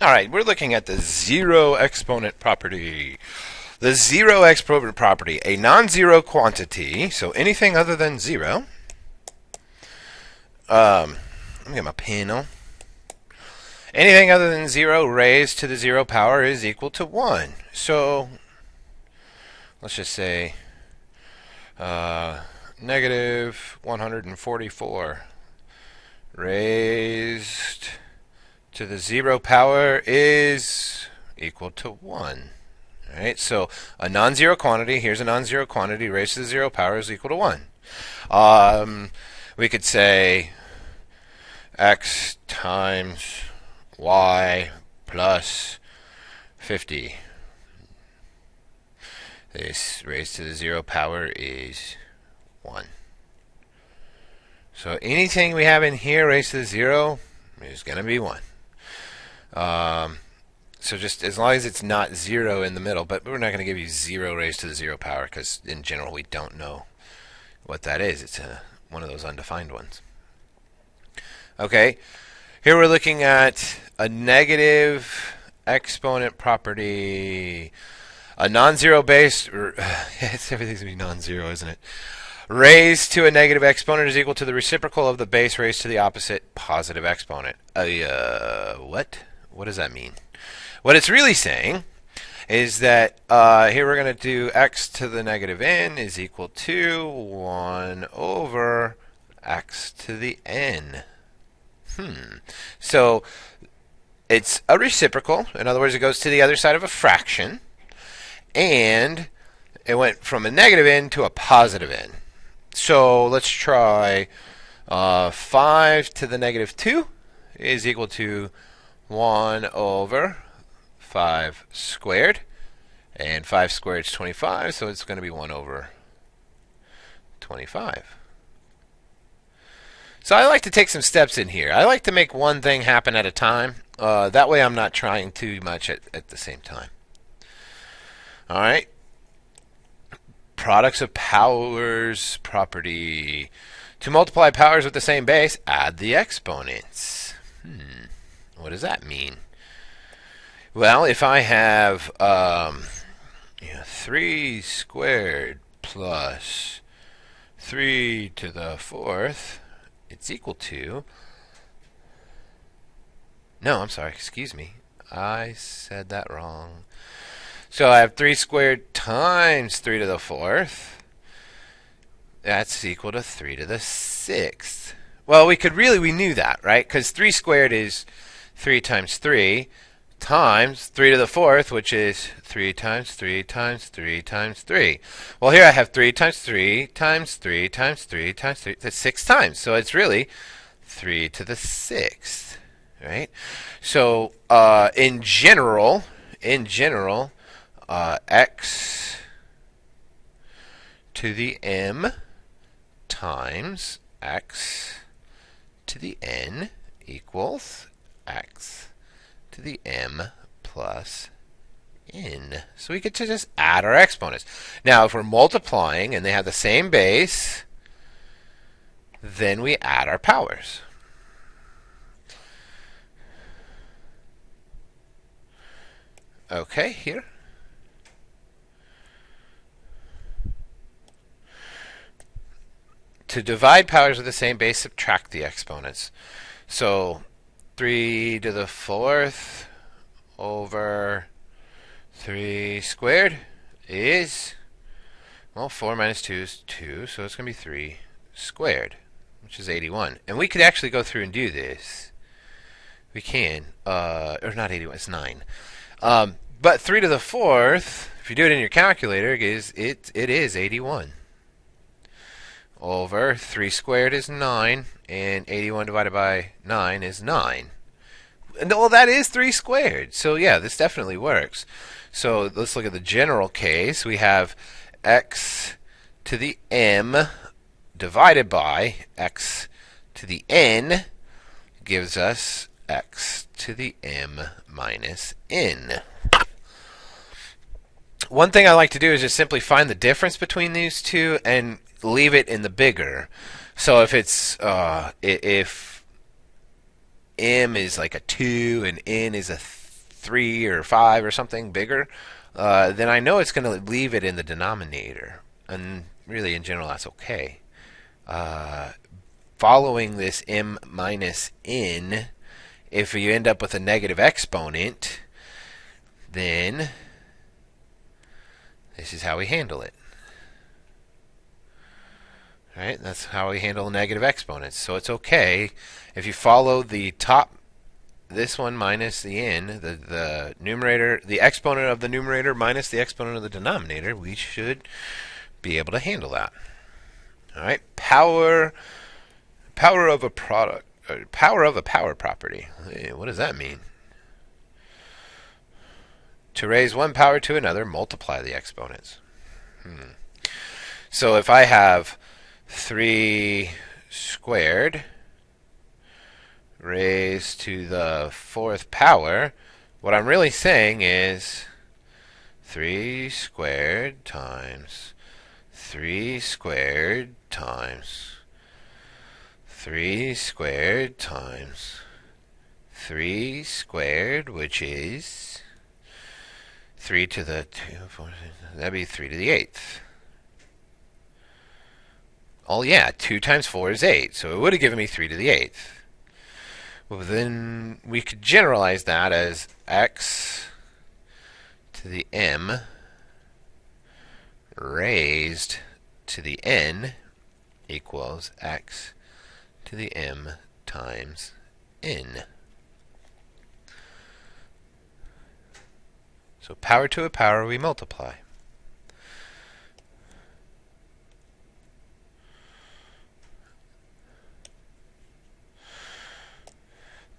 All right, we're looking at the zero exponent property. The zero exponent property, a non-zero quantity, so anything other than zero. Let me get my pen. Anything other than 0 raised to the 0 power is equal to 1. So let's just say negative 144 raised to the 0 power is equal to 1. All right, so a non-zero quantity, here's a non-zero quantity raised to the 0 power is equal to 1. We could say x times y plus 50. This raised to the 0 power is 1. So anything we have in here raised to the 0 is going to be 1. So just as long as it's not 0 in the middle, but we're not going to give you 0 raised to the 0 power because in general we don't know what that is. It's one of those undefined ones. Okay, here we're looking at a negative exponent property. A non-zero base, everything's going to be non-zero, isn't it? Raised to a negative exponent is equal to the reciprocal of the base raised to the opposite positive exponent. What? What does that mean? What it's really saying is that here we're going to do x to the negative n is equal to 1 over x to the n. So it's a reciprocal. In other words, it goes to the other side of a fraction. And it went from a negative n to a positive n. So let's try 5 to the negative 2 is equal to 1 over 5 squared. And 5 squared is 25, so it's going to be 1 over 25. So I like to take some steps in here. I like to make one thing happen at a time. That way I'm not trying too much at the same time. All right. Products of powers property. To multiply powers with the same base, add the exponents. What does that mean? Well, if I have 3 squared plus 3 to the 4th, it's equal to... No, I'm sorry, excuse me. I said that wrong. So I have 3 squared times 3 to the 4th. That's equal to 3 to the 6th. Well, we knew that, right? Because 3 squared is 3 times 3 times 3 to the 4th, which is 3 times 3 times 3 times 3. Well, here I have 3 times 3 times 3 times 3 times 3. That's 6 times. So it's really 3 to the 6th, right? So in general, x to the m times x to the n equals x to the m plus n. So we get to just add our exponents. Now, if we're multiplying and they have the same base, then we add our powers. Okay, here. To divide powers with the same base, subtract the exponents. So 3 to the 4th over 3 squared is, well, 4 minus 2 is 2, so it's going to be 3 squared, which is 81. And we could actually go through and do this. We can, or not 81, it's 9. But 3 to the 4th, if you do it in your calculator, it is 81. Over 3 squared is 9, and 81 divided by 9 is 9. And, well, that is 3 squared. So, yeah, this definitely works. So let's look at the general case. We have x to the m divided by x to the n gives us x to the m minus n. One thing I like to do is just simply find the difference between these two and leave it in the bigger. So if it's if m is like a 2 and n is a 3 or 5 or something bigger, then I know it's going to leave it in the denominator. And really, in general, that's okay. Following this m minus n, if you end up with a negative exponent, then this is how we handle it. Right? That's how we handle negative exponents. So it's okay if you follow the top, this one minus the n, the numerator, the exponent of the numerator minus the exponent of the denominator, we should be able to handle that. All right, power of a product, power of a power property. What does that mean? To raise one power to another, multiply the exponents. So if I have 3 squared raised to the 4th power, what I'm really saying is 3 squared times 3 squared times 3 squared times 3 squared, which is 3 to the 2, 4, that'd be 3 to the 8th. Oh yeah, 2 times 4 is 8, so it would have given me 3 to the 8th. Well, then we could generalize that as x to the m raised to the n equals x to the m times n. So power to a power we multiply.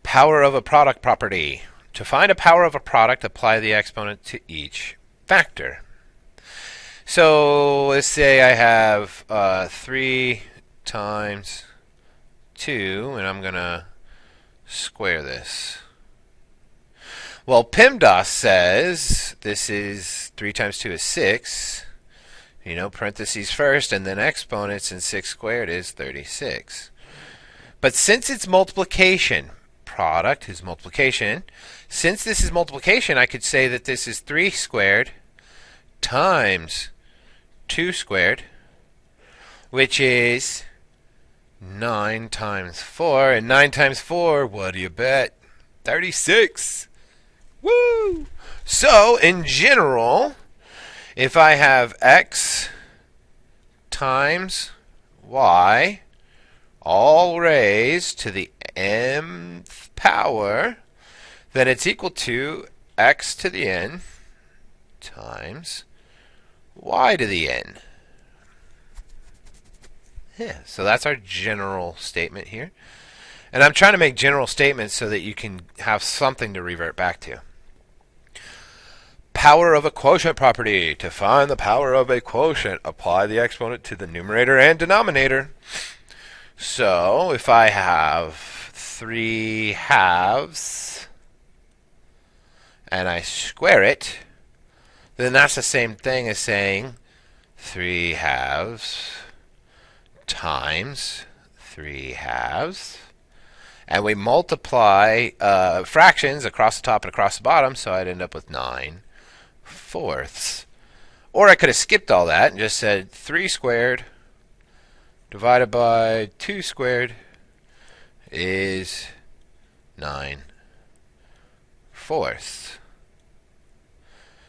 Power of a product property. To find a power of a product, apply the exponent to each factor. So let's say I have 3 times 2, and I'm going to square this. Well, PEMDAS says this is 3 times 2 is 6. You know, parentheses first, and then exponents, and 6 squared is 36. But since it's multiplication, product is multiplication. Since this is multiplication, I could say that this is 3 squared times 2 squared, which is 9 times 4. And 9 times 4, what do you bet? 36. Woo! So, in general, if I have x times y, all raised to the mth power, then it's equal to x to the n times y to the n. Yeah, so that's our general statement here. And I'm trying to make general statements so that you can have something to revert back to. Power of a quotient property. To find the power of a quotient, apply the exponent to the numerator and denominator. So if I have 3 halves and I square it, then that's the same thing as saying 3 halves times 3 halves. And we multiply fractions across the top and across the bottom, so I'd end up with 9 fourths. Or I could have skipped all that and just said 3 squared divided by 2 squared is 9 fourths.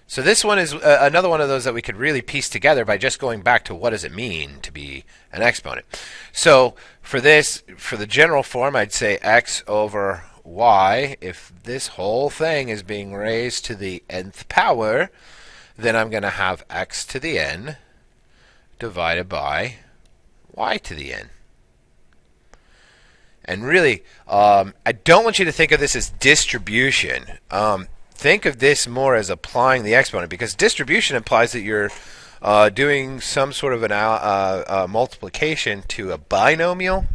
So this one is another one of those that we could really piece together by just going back to what does it mean to be an exponent. So for this, for the general form, I'd say x over y. If this whole thing is being raised to the nth power, then I'm going to have x to the n divided by y to the n. And really, I don't want you to think of this as distribution. Think of this more as applying the exponent, because distribution implies that you're doing some sort of an multiplication to a binomial.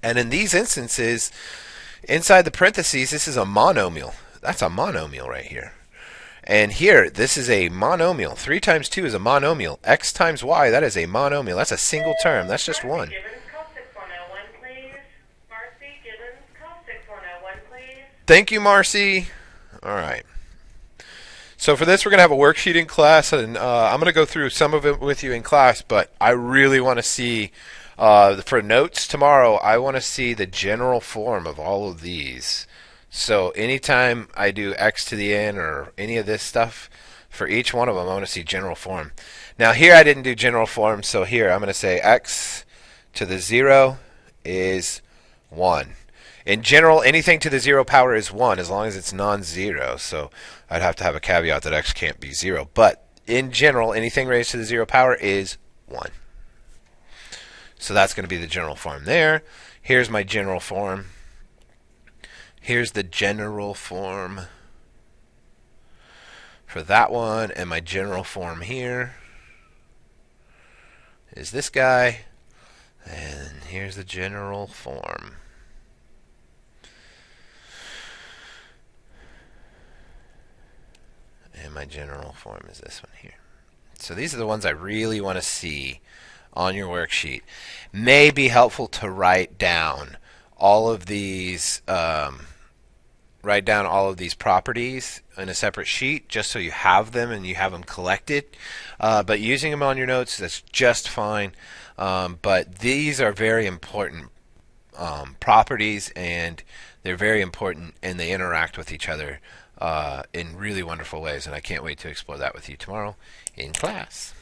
And in these instances, inside the parentheses, this is a monomial. That's a monomial right here. And here, this is a monomial. 3 times 2 is a monomial. X times y, that is a monomial. That's a single term. That's just one. Thank you, Marcy. All right. So for this, we're going to have a worksheet in class, and I'm going to go through some of it with you in class, but I really want to see, for notes tomorrow, I want to see the general form of all of these. So anytime I do x to the n or any of this stuff, for each one of them, I want to see general form. Now here I didn't do general form, so here I'm going to say x to the 0 is 1. In general, anything to the 0 power is 1 as long as it's non-zero. So I'd have to have a caveat that x can't be 0. But in general, anything raised to the 0 power is 1. So that's going to be the general form there. Here's my general form. Here's the general form for that one. And my general form here is this guy. And here's the general form. And my general form is this one here. So these are the ones I really want to see on your worksheet. May be helpful to write down all of these properties in a separate sheet just so you have them and you have them collected. But using them on your notes, that's just fine. But these are very important properties, and they're very important, and they interact with each other in really wonderful ways, and I can't wait to explore that with you tomorrow in class.